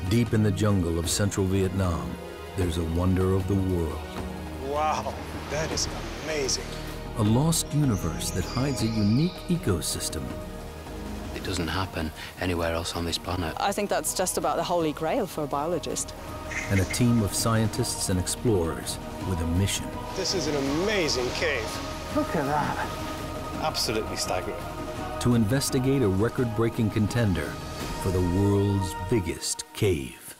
Deep in the jungle of central Vietnam, there's a wonder of the world. Wow, that is amazing. A lost universe that hides a unique ecosystem. It doesn't happen anywhere else on this planet. I think that's just about the holy grail for a biologist. And a team of scientists and explorers with a mission. This is an amazing cave. Look at that. Absolutely staggering. To investigate a record-breaking contender for the world's biggest cave.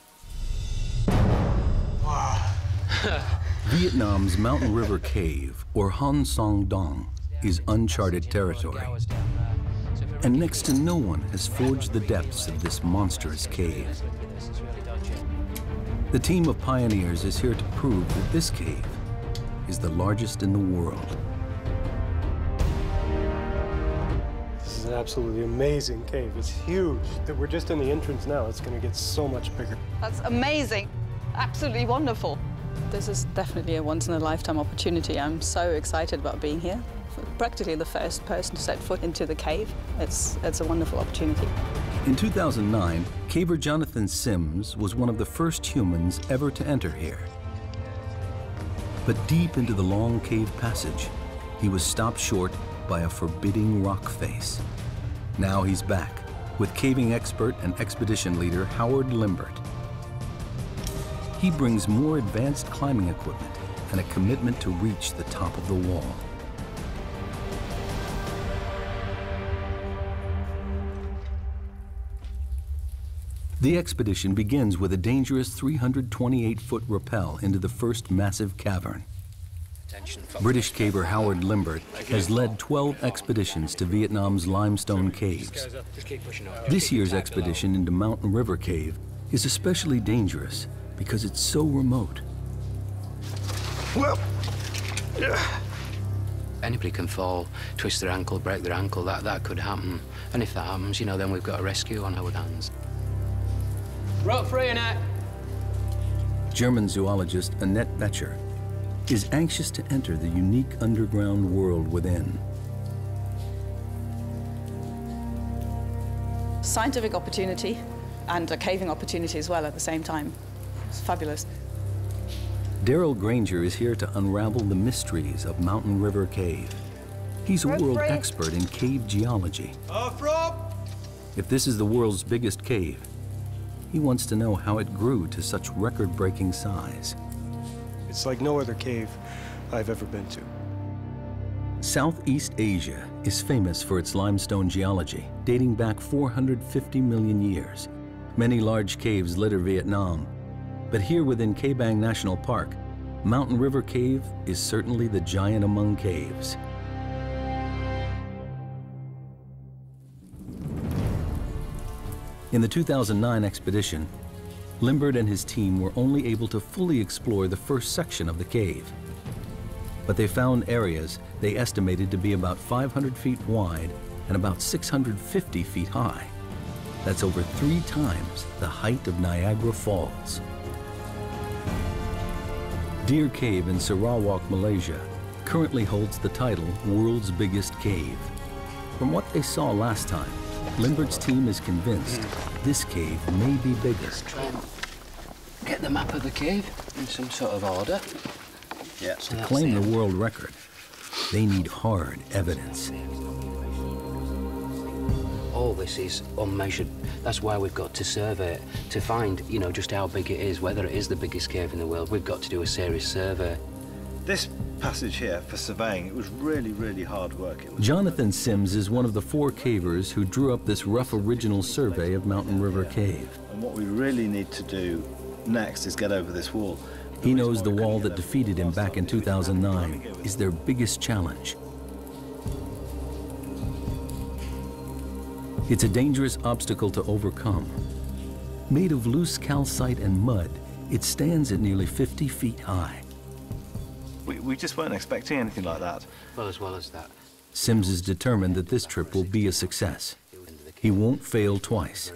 Wow. Vietnam's Mountain River Cave, or Han Song Dong, is uncharted territory. And next to no one has forged the depths of this monstrous cave. The team of pioneers is here to prove that this cave is the largest in the world. This is an absolutely amazing cave. It's huge. We're just in the entrance now. It's going to get so much bigger. That's amazing. Absolutely wonderful. This is definitely a once-in-a-lifetime opportunity. I'm so excited about being here. Practically the first person to set foot into the cave. It's a wonderful opportunity. In 2009, caver Jonathan Sims was one of the first humans ever to enter here. But deep into the long cave passage, he was stopped short by a forbidding rock face. Now he's back with caving expert and expedition leader Howard Limbert. He brings more advanced climbing equipment and a commitment to reach the top of the wall. The expedition begins with a dangerous 328-foot rappel into the first massive cavern. British caver Howard Limbert has led 12 expeditions to Vietnam's limestone caves. This year's expedition into Mountain River Cave is especially dangerous because it's so remote. Well, Anybody can fall, twist their ankle, break their ankle, that could happen. And if that happens, you know, then we've got a rescue on our hands. Rope free, Annette. German zoologist Annette Becher is anxious to enter the unique underground world within. Scientific opportunity and a caving opportunity as well at the same time. It's fabulous. Daryl Granger is here to unravel the mysteries of Mountain River Cave. He's a world expert in cave geology. If this is the world's biggest cave, he wants to know how it grew to such record-breaking size. it's like no other cave I've ever been to. Southeast Asia is famous for its limestone geology, dating back 450 million years. Many large caves litter Vietnam, but here within Ca Bang National Park, Mountain River Cave is certainly the giant among caves. In the 2009 expedition, Limbert and his team were only able to fully explore the first section of the cave. But they found areas they estimated to be about 500 feet wide and about 650 feet high. That's over 3 times the height of Niagara Falls. Deer Cave in Sarawak, Malaysia, currently holds the title World's Biggest Cave. From what they saw last time, Limbert's team is convinced this cave may be bigger. Let's try and get the map of the cave in some sort of order. Yeah. To claim the world record, they need hard evidence. All this is unmeasured. That's why we've got to survey it. To find, you know, just how big it is, whether it is the biggest cave in the world, we've got to do a serious survey. This passage here, for surveying, it was really, really hard work. Jonathan Sims is one of the 4 cavers who drew up this rough original survey of Mountain River Cave. And what we really need to do next is get over this wall. He knows the wall that defeated him back in 2009 is their biggest challenge. It's a dangerous obstacle to overcome. Made of loose calcite and mud, it stands at nearly 50 feet high. We just weren't expecting anything like that. Well as that. Sims is determined that this trip will be a success. He won't fail twice.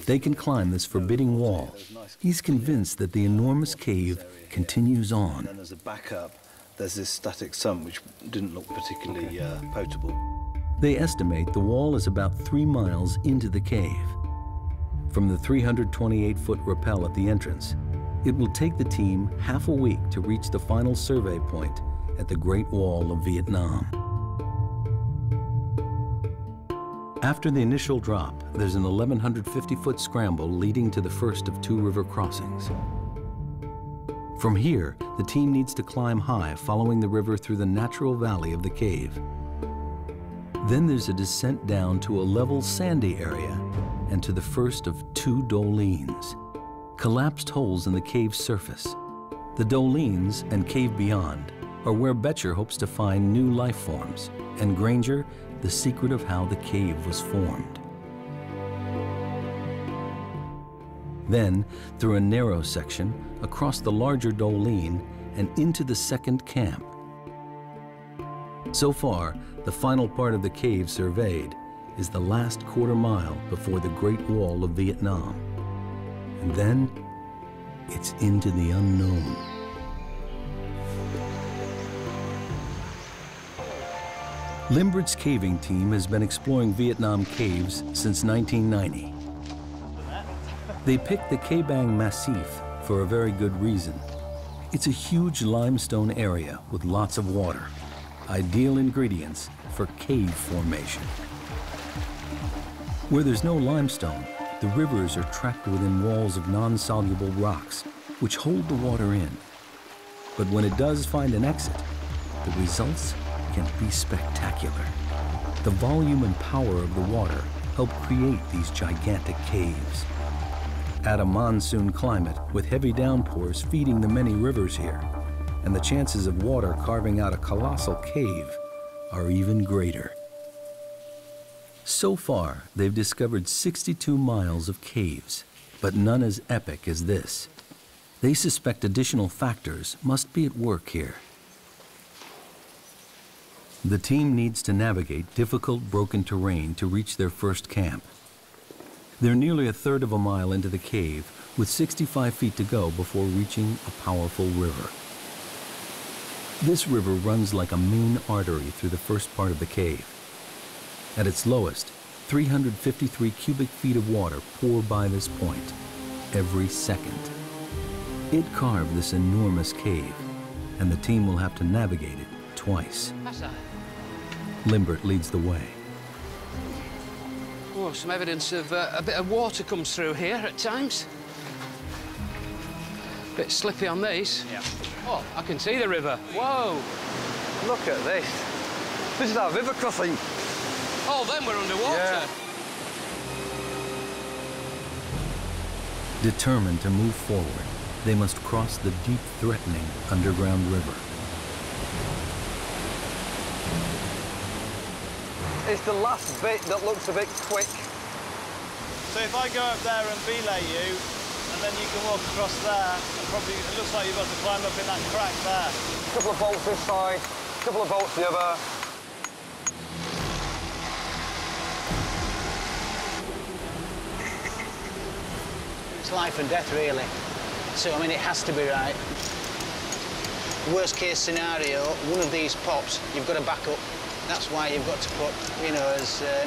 They can climb this forbidding wall. He's convinced that the enormous cave continues on. And as a backup, there's this static sump which didn't look particularly potable. They estimate the wall is about 3 miles into the cave. From the 328-foot rappel at the entrance, it will take the team half a week to reach the final survey point at the Great Wall of Vietnam. After the initial drop, there's an 1,150-foot scramble leading to the first of 2 river crossings. From here, the team needs to climb high, following the river through the natural valley of the cave. Then there's a descent down to a level sandy area and to the first of 2 dolines, collapsed holes in the cave's surface. The dolines and cave beyond are where Betcher hopes to find new life forms, and Granger, the secret of how the cave was formed. Then, through a narrow section, across the larger doline, and into the second camp. So far, the final part of the cave surveyed is the last quarter mile before the Great Wall of Vietnam. And then, it's into the unknown. Limbert's caving team has been exploring Vietnam caves since 1990. They picked the Ca Bang Massif for a very good reason. It's a huge limestone area with lots of water, ideal ingredients for cave formation. Where there's no limestone, the rivers are trapped within walls of non-soluble rocks, which hold the water in. But when it does find an exit, the results can be spectacular. The volume and power of the water help create these gigantic caves. Add a monsoon climate with heavy downpours feeding the many rivers here, and the chances of water carving out a colossal cave are even greater. So far, they've discovered 62 miles of caves, but none as epic as this. They suspect additional factors must be at work here. The team needs to navigate difficult, broken terrain to reach their first camp. They're nearly a third of a mile into the cave, with 65 feet to go before reaching a powerful river. This river runs like a main artery through the first part of the cave. At its lowest, 353 cubic feet of water pour by this point every second. It carved this enormous cave, and the team will have to navigate it twice. Limbert leads the way. Oh, some evidence of a bit of water comes through here at times. Bit slippy on these. Yeah. Oh, I can see the river. Whoa! Look at this. This is our river crossing. Oh, then we're underwater. Yeah. Determined to move forward, they must cross the deep, threatening underground river. It's the last bit that looks a bit quick. So if I go up there and belay you, and then you can walk across there, and probably it looks like you've got to climb up in that crack there. A couple of bolts this side, a couple of bolts the other. It's life and death, really. So, I mean, it has to be right. Worst case scenario, one of these pops, you've got to back up. That's why you've got to put, you know,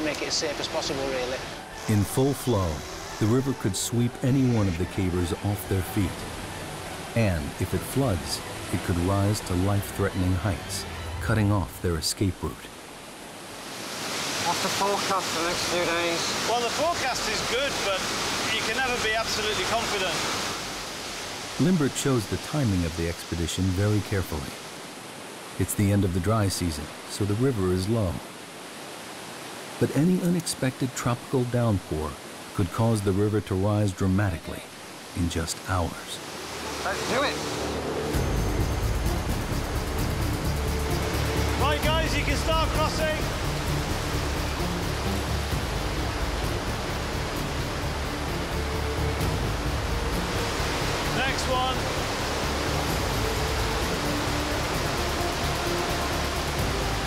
make it as safe as possible, really. In full flow, the river could sweep any one of the cavers off their feet. And if it floods, it could rise to life-threatening heights, cutting off their escape route. What's the forecast for the next few days? Well, the forecast is good, but you can never be absolutely confident. Limbert chose the timing of the expedition very carefully. It's the end of the dry season, so the river is low. But any unexpected tropical downpour could cause the river to rise dramatically in just hours. Let's do it! Right, guys, you can start crossing. Next one.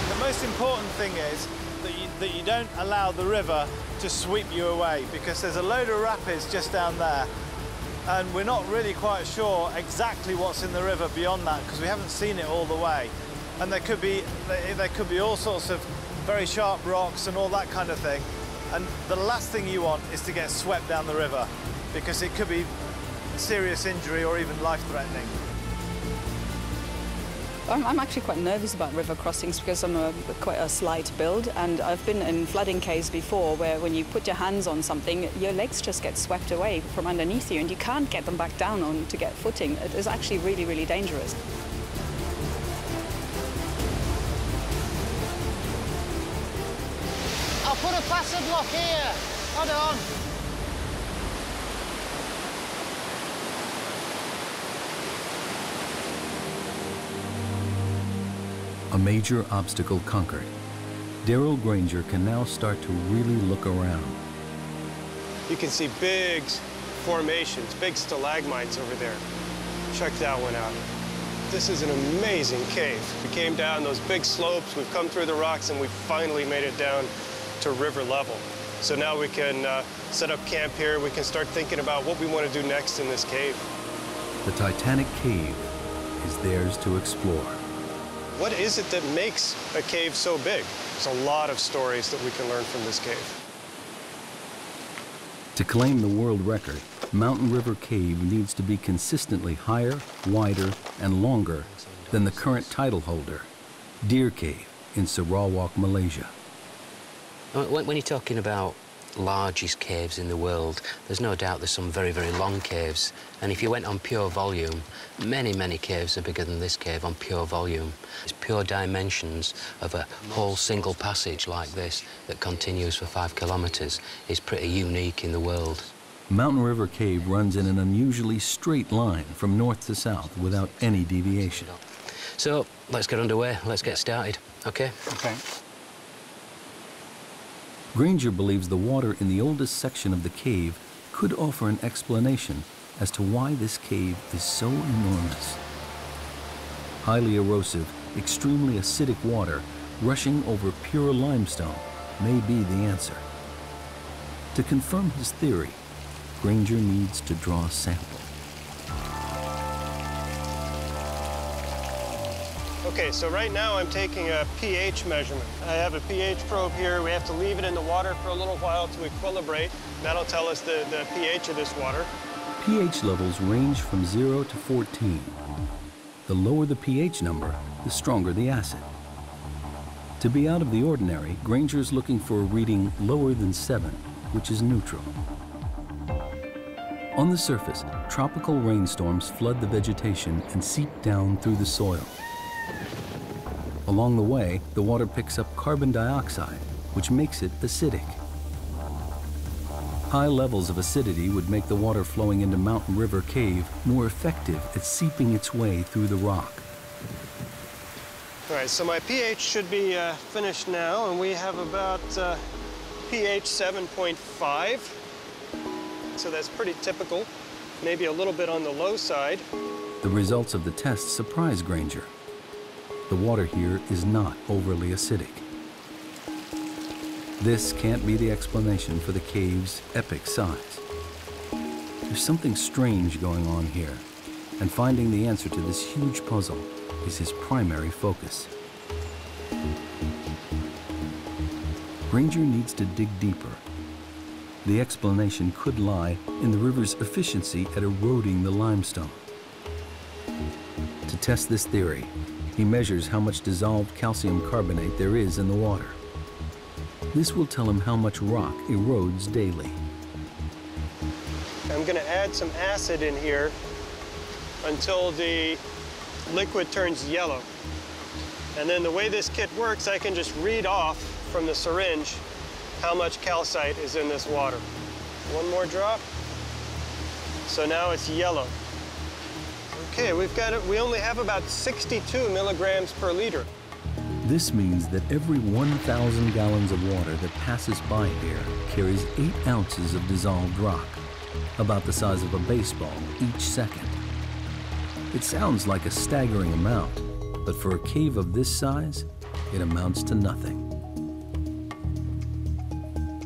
The most important thing is that you don't allow the river to sweep you away, because there's a load of rapids just down there, and we're not really quite sure exactly what's in the river beyond that, because we haven't seen it all the way. And there could be all sorts of very sharp rocks and all that kind of thing. And the last thing you want is to get swept down the river, because it could be serious injury or even life-threatening. I'm actually quite nervous about river crossings because I'm quite a slight build, and I've been in flooding caves before where when you put your hands on something, your legs just get swept away from underneath you and you can't get them back down on to get footing. It is actually really, really dangerous. I'll put a passage lock here. Hold on. A major obstacle conquered. Darrell Granger can now start to really look around. You can see big formations, big stalagmites over there. Check that one out. This is an amazing cave. We came down those big slopes, we've come through the rocks, and we finally made it down to river level. So now we can set up camp here. We can start thinking about what we want to do next in this cave. The Titanic cave is theirs to explore. What is it that makes a cave so big? There's a lot of stories that we can learn from this cave. To claim the world record, Mountain River Cave needs to be consistently higher, wider, and longer than the current title holder, Deer Cave in Sarawak, Malaysia. When you're talking about largest caves in the world, there's no doubt there's some very, very long caves. And if you went on pure volume, many, many caves are bigger than this cave on pure volume. It's pure dimensions of a whole single passage like this that continues for 5 kilometers is pretty unique in the world. Mountain River Cave runs in an unusually straight line from north to south without any deviation. So let's get underway. Let's get started, okay? Okay. Granger believes the water in the oldest section of the cave could offer an explanation as to why this cave is so enormous. Highly erosive, extremely acidic water rushing over pure limestone may be the answer. To confirm his theory, Granger needs to draw a sample. Okay, so right now I'm taking a pH measurement. I have a pH probe here. We have to leave it in the water for a little while to equilibrate. That'll tell us the pH of this water. pH levels range from 0 to 14. The lower the pH number, the stronger the acid. To be out of the ordinary, Granger's looking for a reading lower than 7, which is neutral. On the surface, tropical rainstorms flood the vegetation and seep down through the soil. Along the way, the water picks up carbon dioxide, which makes it acidic. High levels of acidity would make the water flowing into Mountain River Cave more effective at seeping its way through the rock. All right, so my pH should be finished now, and we have about pH 7.5. So that's pretty typical, maybe a little bit on the low side. The results of the test surprise Granger. The water here is not overly acidic. This can't be the explanation for the cave's epic size. There's something strange going on here, and finding the answer to this huge puzzle is his primary focus. Granger needs to dig deeper. The explanation could lie in the river's efficiency at eroding the limestone. To test this theory, he measures how much dissolved calcium carbonate there is in the water. This will tell him how much rock erodes daily. I'm going to add some acid in here until the liquid turns yellow. And then the way this kit works, I can just read off from the syringe how much calcite is in this water. One more drop. So now it's yellow. Okay, we only have about 62 milligrams per liter. This means that every 1,000 gallons of water that passes by here carries 8 ounces of dissolved rock, about the size of a baseball each second. It sounds like a staggering amount, but for a cave of this size, it amounts to nothing.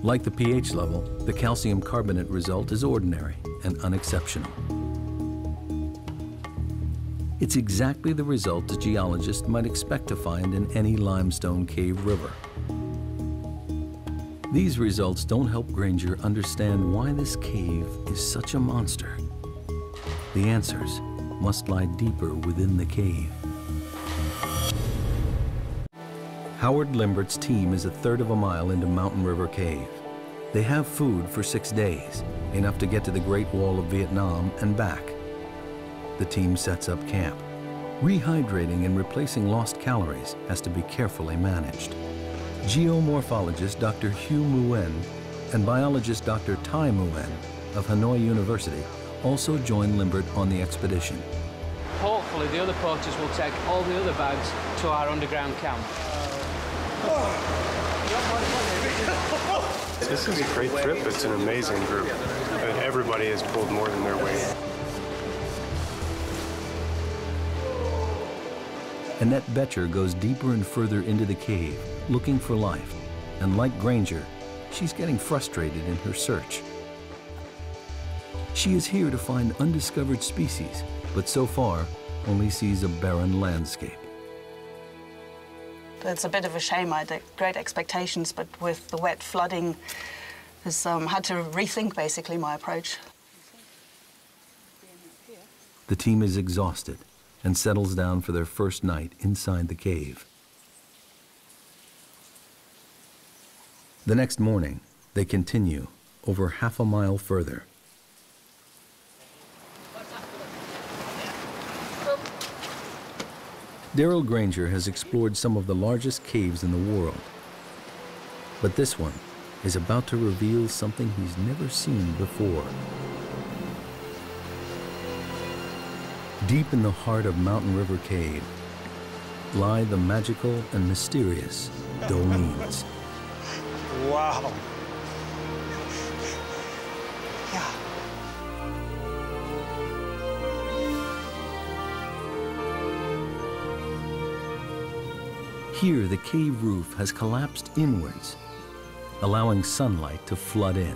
Like the pH level, the calcium carbonate result is ordinary and unexceptional. It's exactly the result a geologist might expect to find in any limestone cave river. These results don't help Granger understand why this cave is such a monster. The answers must lie deeper within the cave. Howard Limbert's team is a third of a mile into Mountain River Cave. They have food for 6 days, enough to get to the Great Wall of Vietnam and back. The team sets up camp. Rehydrating and replacing lost calories has to be carefully managed. Geomorphologist Dr. Hugh Nguyen and biologist Dr. Tai Nguyen of Hanoi University also join Limbert on the expedition. Hopefully the other porters will take all the other bags to our underground camp. This is a great trip. It's an amazing group. And everybody has pulled more than their weight. Annette Betcher goes deeper and further into the cave, looking for life. And like Granger, she's getting frustrated in her search. She is here to find undiscovered species, but so far only sees a barren landscape. It's a bit of a shame. I had great expectations, but with the wet flooding, I had to rethink basically my approach. The team is exhausted and settles down for their first night inside the cave. The next morning, they continue over half a mile further. Darrell Granger has explored some of the largest caves in the world. But this one is about to reveal something he's never seen before. Deep in the heart of Mountain River Cave lie the magical and mysterious dolines. Wow. Yeah. Here, the cave roof has collapsed inwards, allowing sunlight to flood in,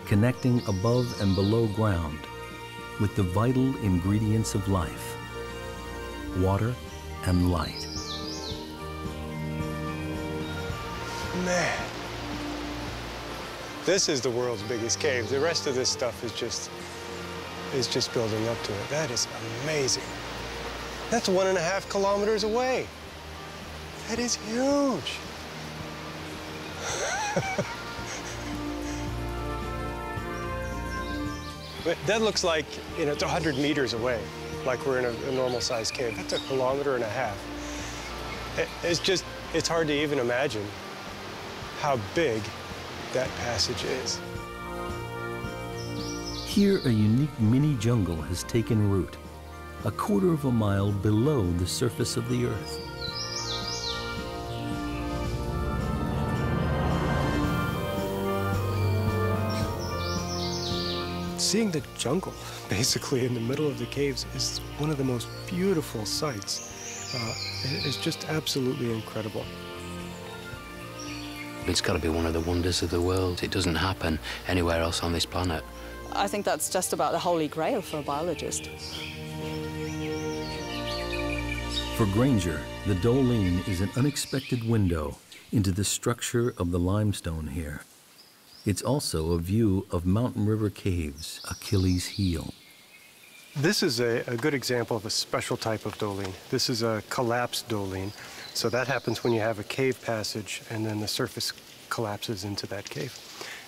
connecting above and below ground with the vital ingredients of life, water and light. Man, this is the world's biggest cave. The rest of this stuff is just building up to it. That is amazing. That's 1.5 kilometers away. That is huge. But that looks like, it's 100 meters away, like we're in a normal-sized cave. That's 1.5 kilometers. It's hard to even imagine how big that passage is. Here, a unique mini jungle has taken root, 1/4 mile below the surface of the earth. Seeing the jungle, basically, in the middle of the caves is one of the most beautiful sights. It's just absolutely incredible. It's got to be one of the wonders of the world. It doesn't happen anywhere else on this planet. I think that's just about the holy grail for a biologist. For Granger, the doline is an unexpected window into the structure of the limestone here. It's also a view of Mountain River Cave's Achilles heel. This is a good example of a special type of doline. This is a collapsed doline. So that happens when you have a cave passage and then the surface collapses into that cave.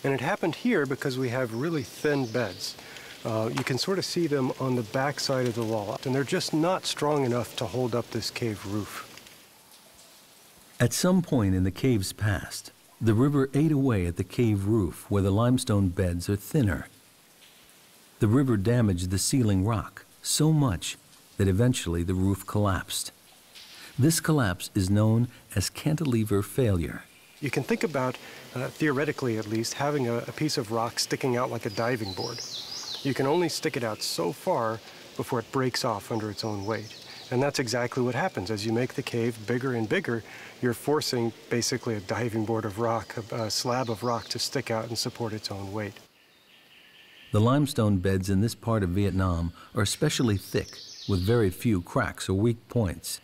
And it happened here because we have really thin beds. You can sort of see them on the back side of the wall, and they're just not strong enough to hold up this cave roof. At some point in the cave's past, the river ate away at the cave roof where the limestone beds are thinner. The river damaged the ceiling rock so much that eventually the roof collapsed. This collapse is known as cantilever failure. You can think about, theoretically at least, having a piece of rock sticking out like a diving board. You can only stick it out so far before it breaks off under its own weight. And that's exactly what happens. As you make the cave bigger and bigger, you're forcing basically a diving board of rock, a slab of rock to stick out and support its own weight. The limestone beds in this part of Vietnam are especially thick, with very few cracks or weak points.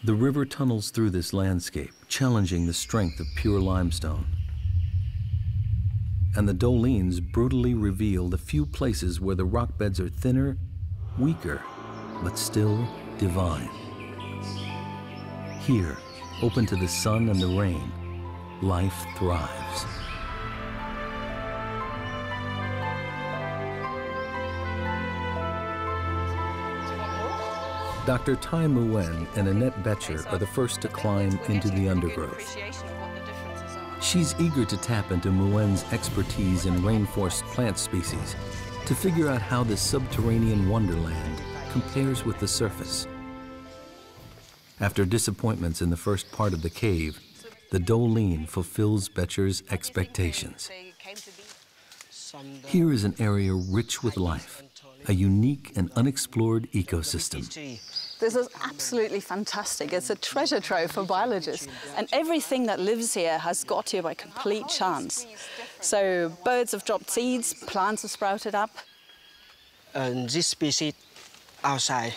The river tunnels through this landscape, challenging the strength of pure limestone. And the dolines brutally reveal the few places where the rock beds are thinner, weaker, but still divine. Here, open to the sun and the rain, life thrives. Dr. Tai Nguyen and Annette Betcher are the first to climb into the undergrowth. She's eager to tap into Nguyen's expertise in rainforest plant species to figure out how this subterranean wonderland compares with the surface. After disappointments in the first part of the cave, the Doline fulfills Betcher's expectations. Here is an area rich with life, a unique and unexplored ecosystem. This is absolutely fantastic. It's a treasure trove for biologists. And everything that lives here has got here by complete chance. So birds have dropped seeds, plants have sprouted up. This species outside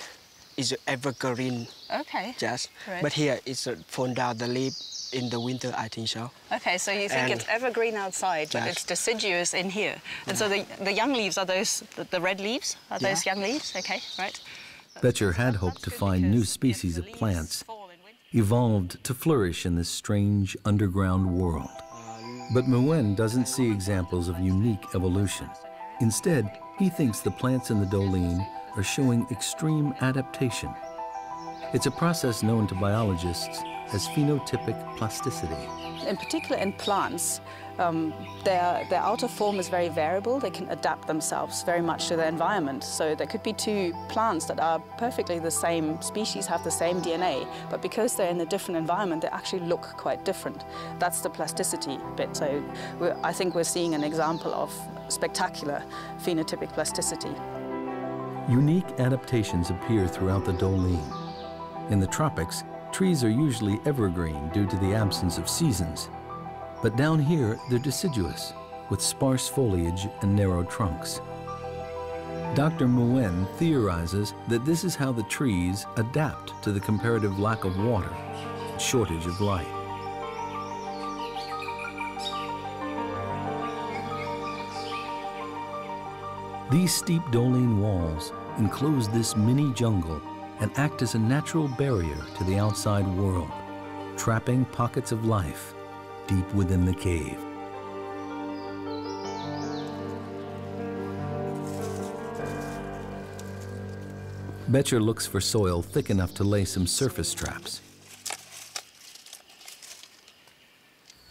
is evergreen. Okay. Yes. Right. But here it's fall down the leaf in the winter, I think so. Okay, so you think it's evergreen outside, but yes. it's deciduous in here. And so the young leaves, are those the red leaves? Are those young leaves? Okay, right. Betcher had hoped to find new species of plants evolved to flourish in this strange underground world. But Nguyen doesn't see examples of unique evolution. Instead, he thinks the plants in the Doline are showing extreme adaptation. It's a process known to biologists as phenotypic plasticity. In particular in plants, their outer form is very variable. They can adapt themselves very much to their environment. So there could be two plants that are perfectly the same species, have the same DNA, but because they're in a different environment, they actually look quite different. That's the plasticity bit. So I think we're seeing an example of spectacular phenotypic plasticity. Unique adaptations appear throughout the Doline. In the tropics, trees are usually evergreen due to the absence of seasons. But down here, they're deciduous, with sparse foliage and narrow trunks. Dr. Nguyen theorizes that this is how the trees adapt to the comparative lack of water and shortage of light. These steep Doline walls enclose this mini jungle and act as a natural barrier to the outside world, trapping pockets of life deep within the cave. Betcher looks for soil thick enough to lay some surface traps.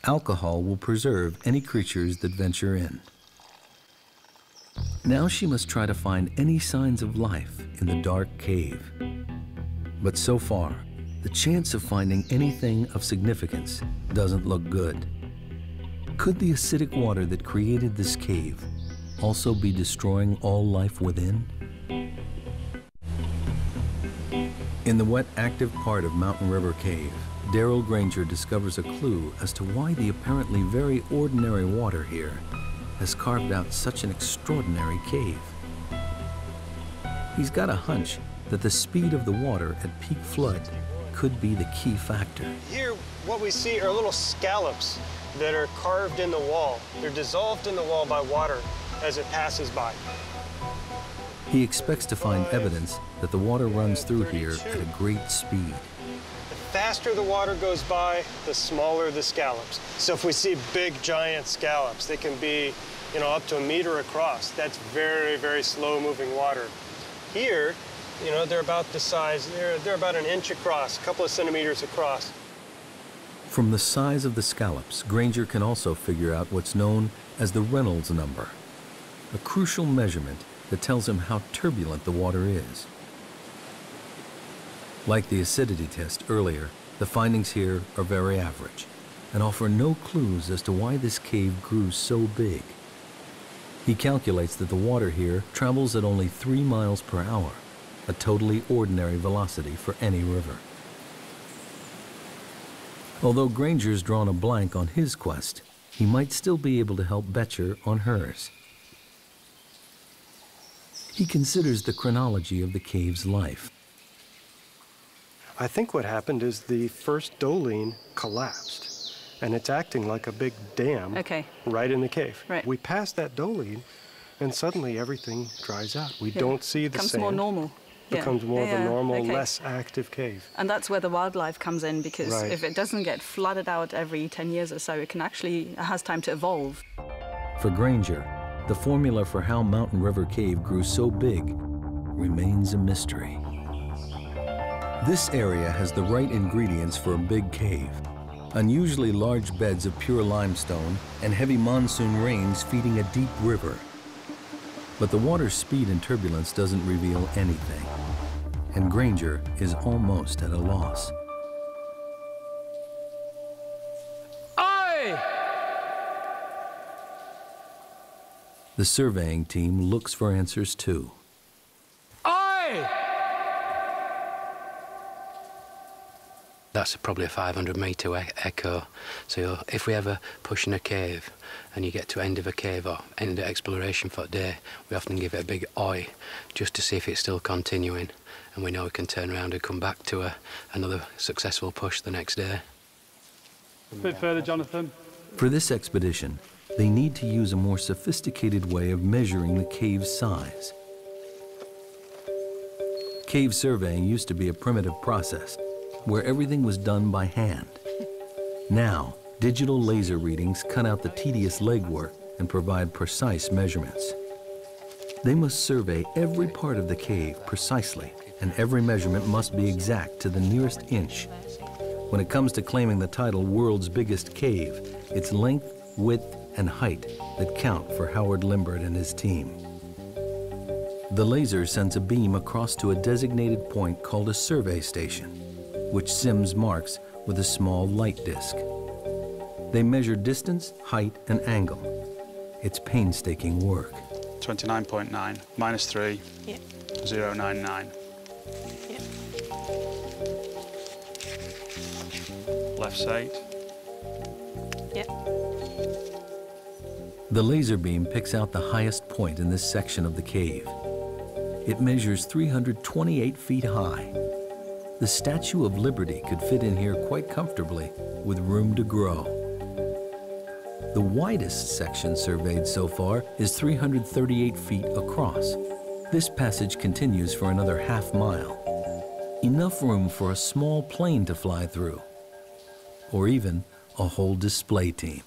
Alcohol will preserve any creatures that venture in. Now she must try to find any signs of life in the dark cave. But so far, the chance of finding anything of significance doesn't look good. Could the acidic water that created this cave also be destroying all life within? In the wet, active part of Mountain River Cave, Daryl Granger discovers a clue as to why the apparently very ordinary water here has carved out such an extraordinary cave. He's got a hunch that the speed of the water at peak flood could be the key factor. Here, what we see are little scallops that are carved in the wall. They're dissolved in the wall by water as it passes by. He expects to find evidence that the water runs through here at a great speed. The faster the water goes by, the smaller the scallops. So if we see big, giant scallops, they can be, up to 1 meter across. That's very, very slow-moving water. Here, they're about the size, they're about 1 inch across, a couple of centimeters across. From the size of the scallops, Granger can also figure out what's known as the Reynolds number, a crucial measurement that tells him how turbulent the water is. Like the acidity test earlier, the findings here are very average and offer no clues as to why this cave grew so big. He calculates that the water here travels at only 3 miles per hour, a totally ordinary velocity for any river. Although Granger's drawn a blank on his quest, he might still be able to help Betcher on hers. He considers the chronology of the cave's life. I think what happened is the first doline collapsed, and it's acting like a big dam right in the cave. Right. We passed that doline, and suddenly everything dries out. We don't see the sand. Becomes more normal. Becomes more of a normal, less active cave. And that's where the wildlife comes in, because if it doesn't get flooded out every 10 years or so, it has time to evolve. For Granger, the formula for how Mountain River Cave grew so big remains a mystery. This area has the right ingredients for a big cave. Unusually large beds of pure limestone and heavy monsoon rains feeding a deep river. But the water's speed and turbulence doesn't reveal anything, and Granger is almost at a loss. Aye! The surveying team looks for answers too. Aye! That's probably a 500-metre echo. So if we ever push in a cave and you get to end of a cave or end of exploration for a day, we often give it a big oi just to see if it's still continuing, and we know we can turn around and come back to another successful push the next day. A bit further, Jonathan. For this expedition, they need to use a more sophisticated way of measuring the cave's size. Cave surveying used to be a primitive process where everything was done by hand. Now, digital laser readings cut out the tedious legwork and provide precise measurements. They must survey every part of the cave precisely, and every measurement must be exact to the nearest inch. When it comes to claiming the title World's Biggest Cave, it's length, width, and height that count for Howard Limbert and his team. The laser sends a beam across to a designated point called a survey station, which Sims marks with a small light disc. They measure distance, height, and angle. It's painstaking work. 29.9 minus 3, 0.99. Left's 8. The laser beam picks out the highest point in this section of the cave. It measures 328 feet high. The Statue of Liberty could fit in here quite comfortably, with room to grow. The widest section surveyed so far is 338 feet across. This passage continues for another half mile. Enough room for a small plane to fly through, or even a whole display team.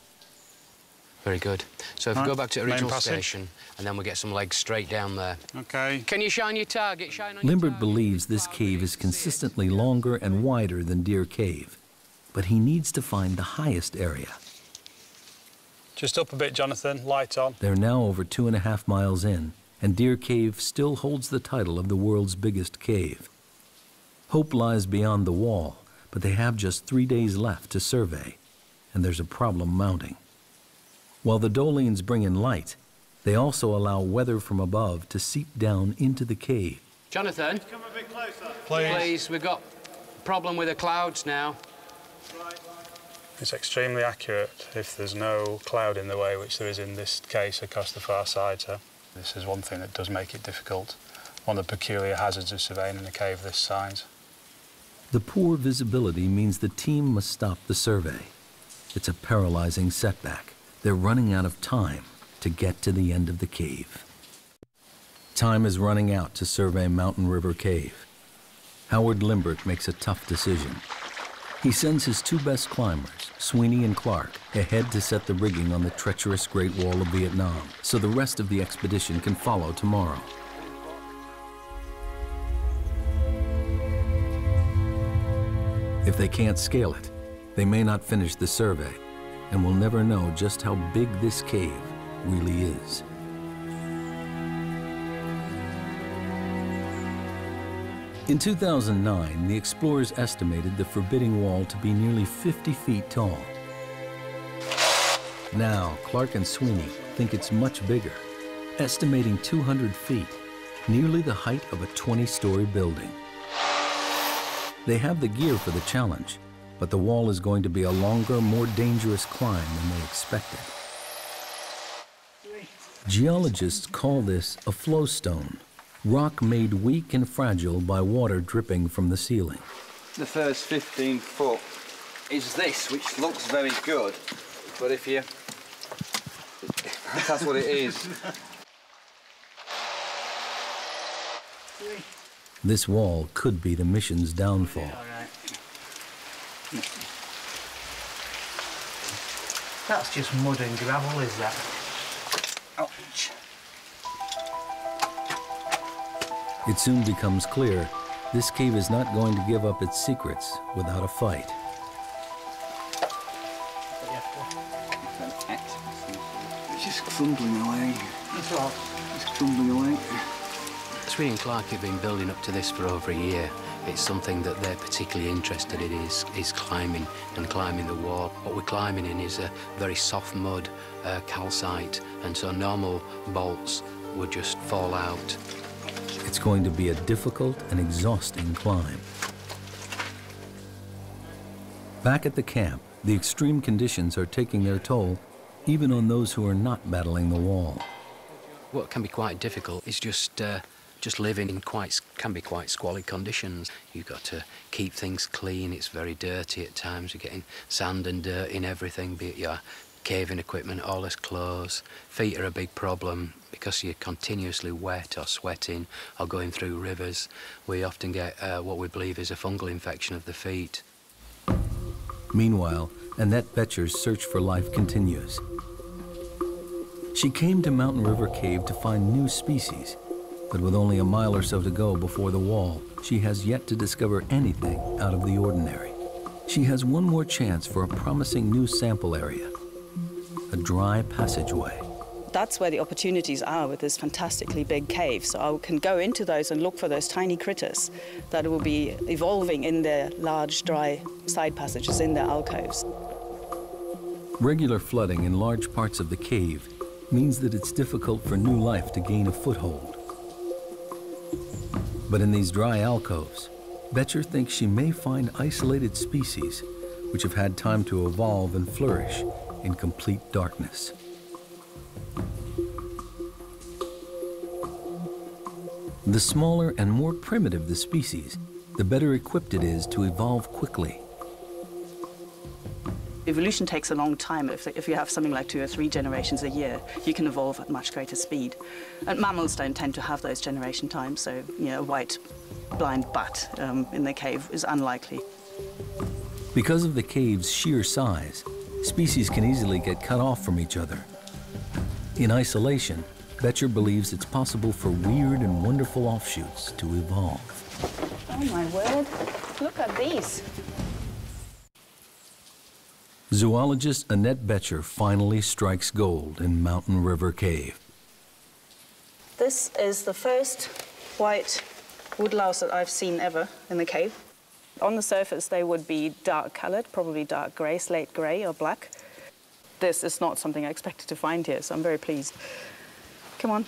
Very good. So if we go back to the original station, and then we'll get some legs straight down there. Okay. Can you shine your target? Limbert believes this cave is consistently longer and wider than Deer Cave, but he needs to find the highest area. Just up a bit, Jonathan. Light on. They're now over 2.5 miles in, and Deer Cave still holds the title of the world's biggest cave. Hope lies beyond the wall, but they have just 3 days left to survey, and there's a problem mounting. While the dolines bring in light, they also allow weather from above to seep down into the cave. Jonathan, come a bit closer. Please, we've got a problem with the clouds now. Right. It's extremely accurate if there's no cloud in the way, which there is in this case across the far side. So this is one thing that does make it difficult. One of the peculiar hazards of surveying in a cave this size. The poor visibility means the team must stop the survey. It's a paralyzing setback. They're running out of time to get to the end of the cave. Time is running out to survey Mountain River Cave. Howard Limbert makes a tough decision. He sends his 2 best climbers, Sweeney and Clark, ahead to set the rigging on the treacherous Great Wall of Vietnam, so the rest of the expedition can follow tomorrow. If they can't scale it, they may not finish the survey, and we'll never know just how big this cave really is. In 2009, the explorers estimated the forbidding wall to be nearly 50 feet tall. Now, Clark and Sweeney think it's much bigger, estimating 200 feet, nearly the height of a 20-story building. They have the gear for the challenge, but the wall is going to be a longer, more dangerous climb than they expected. Geologists call this a flowstone, rock made weak and fragile by water dripping from the ceiling. the first 15 foot is this, which looks very good, but if that's what it is. This wall could be the mission's downfall. That's just mud and gravel, is that? Ouch. It soon becomes clear this cave is not going to give up its secrets without a fight. It's just crumbling away. That's all. It's crumbling away. Sweeney and Clark have been building up to this for over a year. It's something that they're particularly interested in is climbing and climbing the wall. What we're climbing in is a very soft mud, calcite, and so normal bolts would just fall out. It's going to be a difficult and exhausting climb. Back at the camp, the extreme conditions are taking their toll, even on those who are not battling the wall. What can be quite difficult is just living in can be quite squalid conditions. You've got to keep things clean. It's very dirty at times. You're getting sand and dirt in everything, be it your caving equipment, all this clothes. Feet are a big problem because you're continuously wet or sweating or going through rivers. We often get what we believe is a fungal infection of the feet. Meanwhile, Annette Boettcher's search for life continues. She came to Mountain River Cave to find new species, but with only a mile or so to go before the wall, she has yet to discover anything out of the ordinary. She has one more chance for a promising new sample area, a dry passageway. That's where the opportunities are with this fantastically big cave. So I can go into those and look for those tiny critters that will be evolving in their large, dry side passages in their alcoves. Regular flooding in large parts of the cave means that it's difficult for new life to gain a foothold. But in these dry alcoves, Boettcher thinks she may find isolated species which have had time to evolve and flourish in complete darkness. The smaller and more primitive the species, the better equipped it is to evolve quickly. Evolution takes a long time. If you have something like 2 or 3 generations a year, you can evolve at much greater speed. And mammals don't tend to have those generation times, so a white blind bat in the cave is unlikely. Because of the cave's sheer size, species can easily get cut off from each other. In isolation, Boettcher believes it's possible for weird and wonderful offshoots to evolve. Oh my word, look at these. Zoologist Annette Boettcher finally strikes gold in Mountain River Cave. This is the first white woodlouse that I've seen ever in the cave. On the surface, they would be dark colored, probably dark gray, slate gray or black. This is not something I expected to find here, so I'm very pleased. Come on.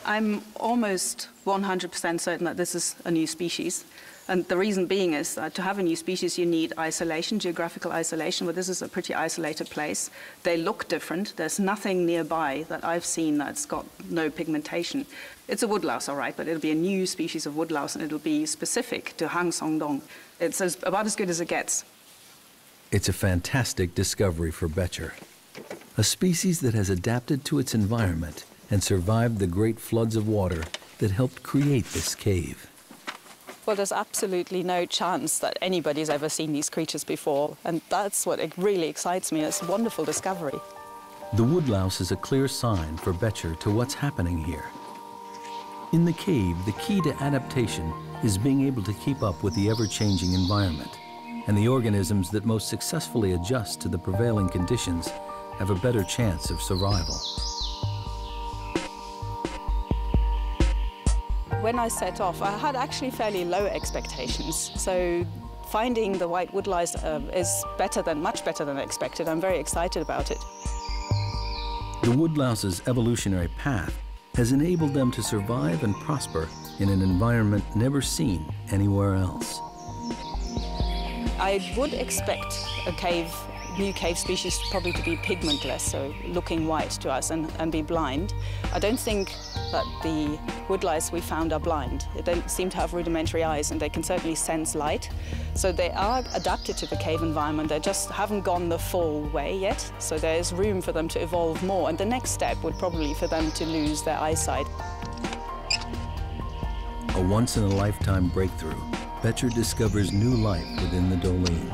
I'm almost 100% certain that this is a new species. And the reason being is that to have a new species, you need isolation, geographical isolation, but this is a pretty isolated place. They look different. There's nothing nearby that I've seen that's got no pigmentation. It's a woodlouse, all right, but it'll be a new species of woodlouse, and it'll be specific to Hang Song Dong. It's about as good as it gets. It's a fantastic discovery for Boettcher, a species that has adapted to its environment and survived the great floods of water that helped create this cave. Well, there's absolutely no chance that anybody's ever seen these creatures before, and that's what really excites me. It's a wonderful discovery. The woodlouse is a clear sign for Boettcher to what's happening here. In the cave, the key to adaptation is being able to keep up with the ever-changing environment, and the organisms that most successfully adjust to the prevailing conditions have a better chance of survival. When I set off, I had actually fairly low expectations. So finding the white woodlouse is much better than I expected. I'm very excited about it. The woodlouse's evolutionary path has enabled them to survive and prosper in an environment never seen anywhere else. I would expect a cave new cave species probably to be pigmentless, so looking white to us and be blind. I don't think that the woodlice we found are blind. They don't seem to have rudimentary eyes, and they can certainly sense light. So they are adapted to the cave environment. They just haven't gone the full way yet, so there's room for them to evolve more. And the next step would probably be for them to lose their eyesight. A once-in-a-lifetime breakthrough, Boettcher discovers new life within the Doline.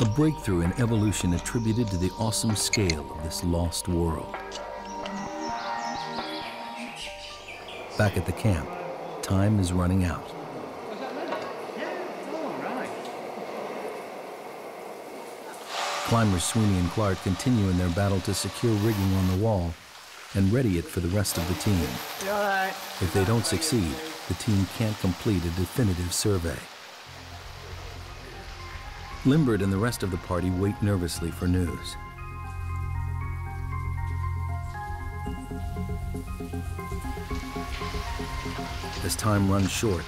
A breakthrough in evolution attributed to the awesome scale of this lost world. Back at the camp, time is running out. Climbers Sweeney and Clark continue in their battle to secure rigging on the wall and ready it for the rest of the team. If they don't succeed, the team can't complete a definitive survey. Limbert and the rest of the party wait nervously for news. As time runs short,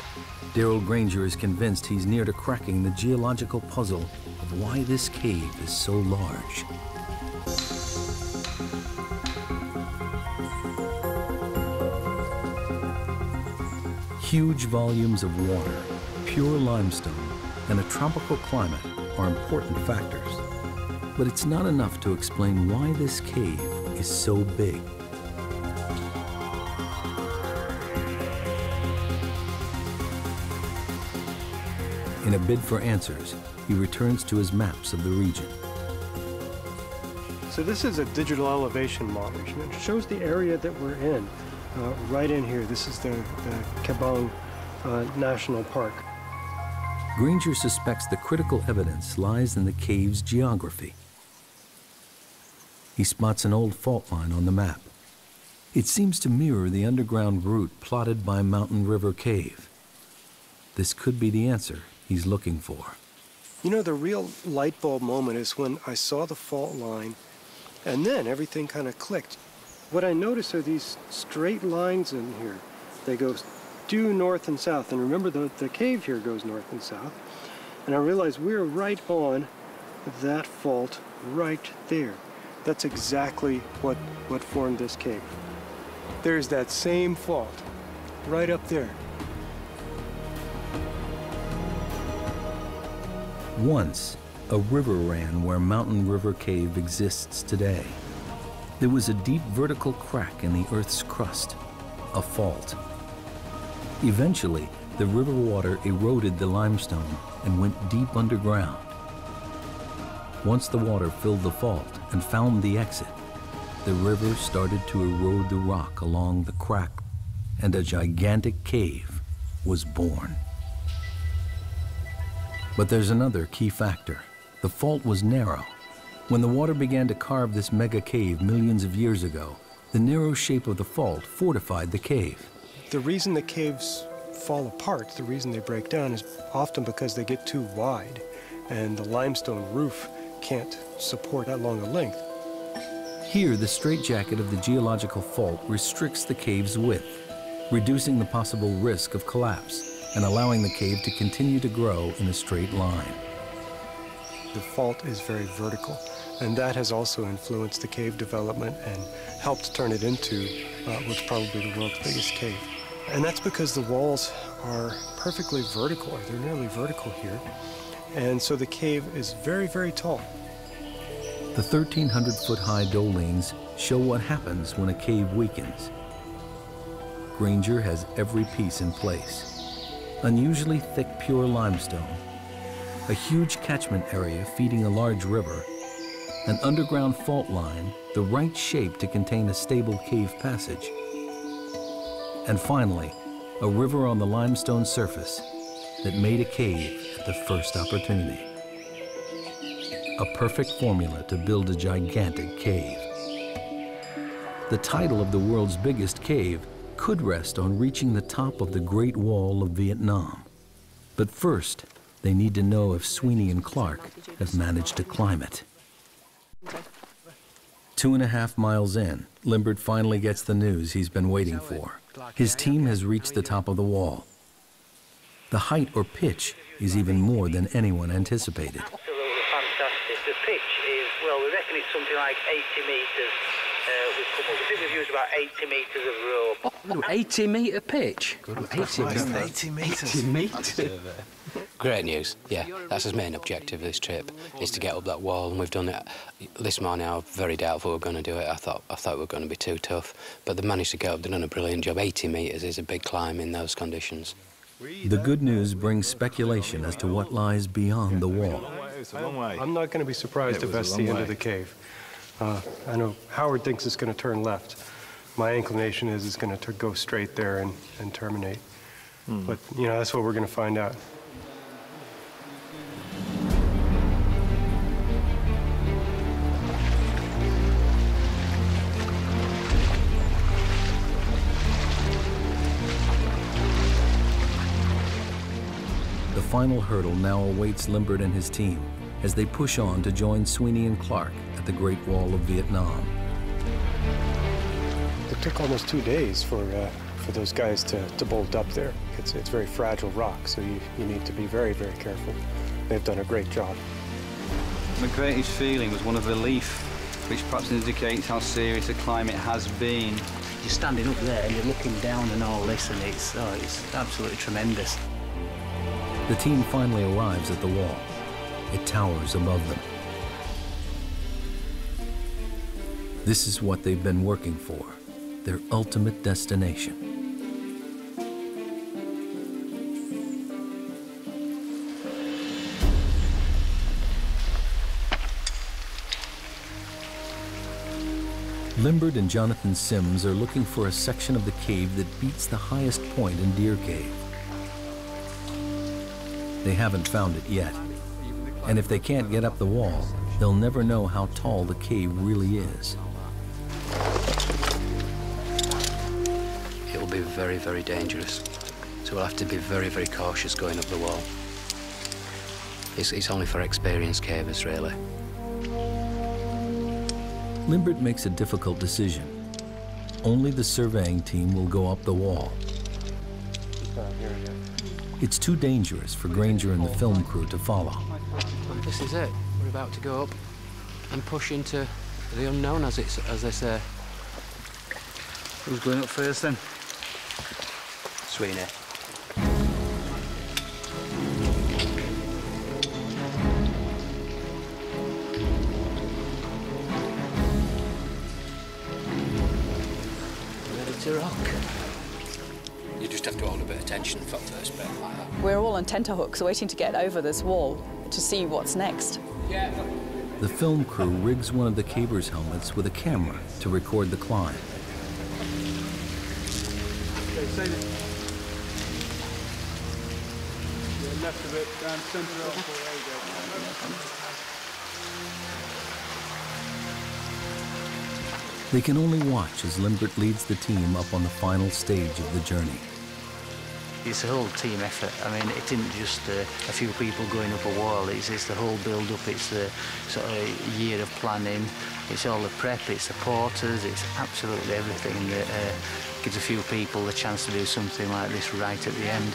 Darrell Granger is convinced he's near to cracking the geological puzzle of why this cave is so large. Huge volumes of water, pure limestone, and a tropical climate are important factors. But it's not enough to explain why this cave is so big. In a bid for answers, he returns to his maps of the region. So this is a digital elevation model. It shows the area that we're in. Right in here, this is the Kabong National Park. Granger suspects the critical evidence lies in the cave's geography. He spots an old fault line on the map. It seems to mirror the underground route plotted by Mountain River Cave. This could be the answer he's looking for. You know, the real light bulb moment is when I saw the fault line, and then everything kind of clicked. What I notice are these straight lines in here. They go due north and south, and remember the cave here goes north and south. And I realized we're right on that fault right there. That's exactly what formed this cave. There's that same fault right up there. Once, a river ran where Mountain River Cave exists today. There was a deep vertical crack in the Earth's crust, a fault. Eventually, the river water eroded the limestone and went deep underground. Once the water filled the fault and found the exit, the river started to erode the rock along the crack, and a gigantic cave was born. But there's another key factor. The fault was narrow. When the water began to carve this mega cave millions of years ago, the narrow shape of the fault fortified the cave. The reason the caves fall apart, the reason they break down, is often because they get too wide, and the limestone roof can't support that long a length. Here, the straitjacket of the geological fault restricts the cave's width, reducing the possible risk of collapse and allowing the cave to continue to grow in a straight line. The fault is very vertical, and that has also influenced the cave development and helped turn it into what's probably the world's biggest cave. And that's because the walls are perfectly vertical. They're nearly vertical here. And so the cave is very, very tall. The 1,300-foot-high dolines show what happens when a cave weakens. Granger has every piece in place. Unusually thick, pure limestone, a huge catchment area feeding a large river, an underground fault line, the right shape to contain a stable cave passage, and finally, a river on the limestone surface that made a cave at the first opportunity. A perfect formula to build a gigantic cave. The title of the world's biggest cave could rest on reaching the top of the Great Wall of Vietnam. But first, they need to know if Sweeney and Clark have managed to climb it. 2.5 miles in, Limbert finally gets the news he's been waiting for. His team has reached the top of the wall. The height or pitch is even more than anyone anticipated. reckon it's something like 80 metres we've come up. I think we've used about 80 metres of rope. 80-metre pitch? 80 metres. Great news, yeah. That's his main objective of this trip, is to get up that wall, and we've done it. This morning I was very doubtful we were going to do it. I thought we were going to be too tough, but they managed to get up. They've done a brilliant job. 80 metres is a big climb in those conditions. The good news brings speculation as to what lies beyond the wall. I'm not going to be surprised if that's the end of the cave. I know Howard thinks it's going to turn left. My inclination is it's going to go straight there and terminate. But, you know, that's what we're going to find out. The final hurdle now awaits Limbert and his team as they push on to join Sweeney and Clark at the Great Wall of Vietnam. It took almost 2 days for those guys to bolt up there. It's very fragile rock, so you need to be very, very careful. They've done a great job. My greatest feeling was one of relief, which perhaps indicates how serious a climb it has been. You're standing up there and you're looking down and all this, and it's absolutely tremendous. The team finally arrives at the wall. It towers above them. This is what they've been working for, their ultimate destination. Limbert and Jonathan Sims are looking for a section of the cave that beats the highest point in Deer Cave. They haven't found it yet. And if they can't get up the wall, they'll never know how tall the cave really is. It'll be very, very dangerous. So we'll have to be very, very cautious going up the wall. It's only for experienced cavers, really. Limbert makes a difficult decision. Only the surveying team will go up the wall. It's too dangerous for Granger and the film crew to follow. This is it. We're about to go up and push into the unknown, as they say. Who's going up first, then? Sweeney. Ready to rock. You just have to hold a bit of tension for first bit like that. We're all on tenterhooks waiting to get over this wall to see what's next. Yeah. The film crew rigs one of the cavers' helmets with a camera to record the climb. Okay, left a bit, down centre up. They can only watch as Limbert leads the team up on the final stage of the journey. It's a whole team effort. I mean, it isn't just a few people going up a wall. It's the whole build-up. It's the sort of year of planning. It's all the prep. It's the porters. It's absolutely everything that gives a few people the chance to do something like this right at the end.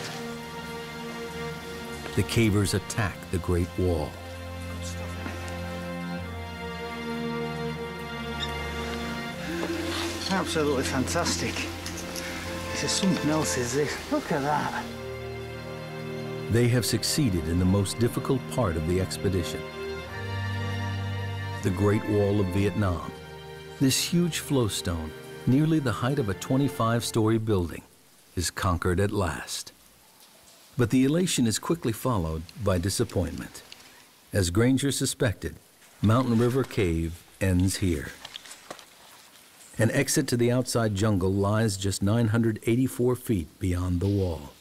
The cavers attack the Great Wall. Absolutely fantastic. It's something else, is this? Look at that. They have succeeded in the most difficult part of the expedition. The Great Wall of Vietnam. This huge flowstone, nearly the height of a 25-story building, is conquered at last. But the elation is quickly followed by disappointment. As Granger suspected, Mountain River Cave ends here. An exit to the outside jungle lies just 984 feet beyond the wall.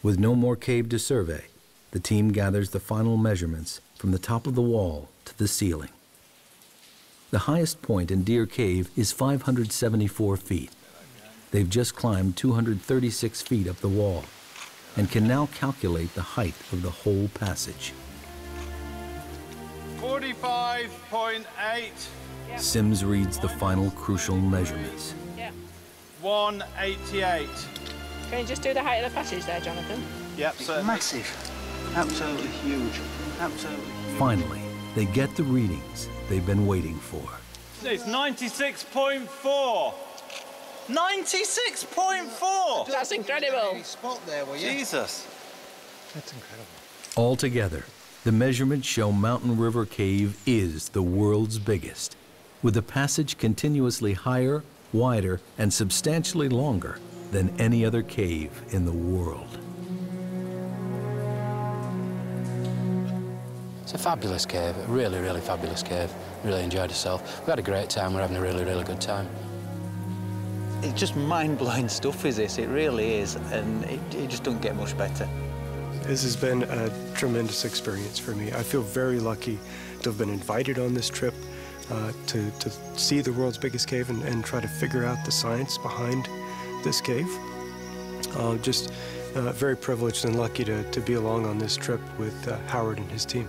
With no more cave to survey, the team gathers the final measurements from the top of the wall to the ceiling. The highest point in Deer Cave is 574 feet. They've just climbed 236 feet up the wall and can now calculate the height of the whole passage. 45.8. Sims reads the final crucial measurements. 188. Can you just do the height of the passage there, Jonathan? Yep, certainly. Massive. Absolutely huge. Absolutely huge. Finally, they get the readings they've been waiting for. It's 96.4. 96.4! That's incredible. Jesus. That's incredible. Altogether, the measurements show Mountain River Cave is the world's biggest, with the passage continuously higher, wider, and substantially longer than any other cave in the world. It's a fabulous cave, a really, really fabulous cave. Really enjoyed ourselves. We had a great time, we're having a really, really good time. It's just mind-blowing stuff, is this? It really is, and it just don't get much better. This has been a tremendous experience for me. I feel very lucky to have been invited on this trip to see the world's biggest cave and try to figure out the science behind this cave. Just very privileged and lucky to be along on this trip with Howard and his team.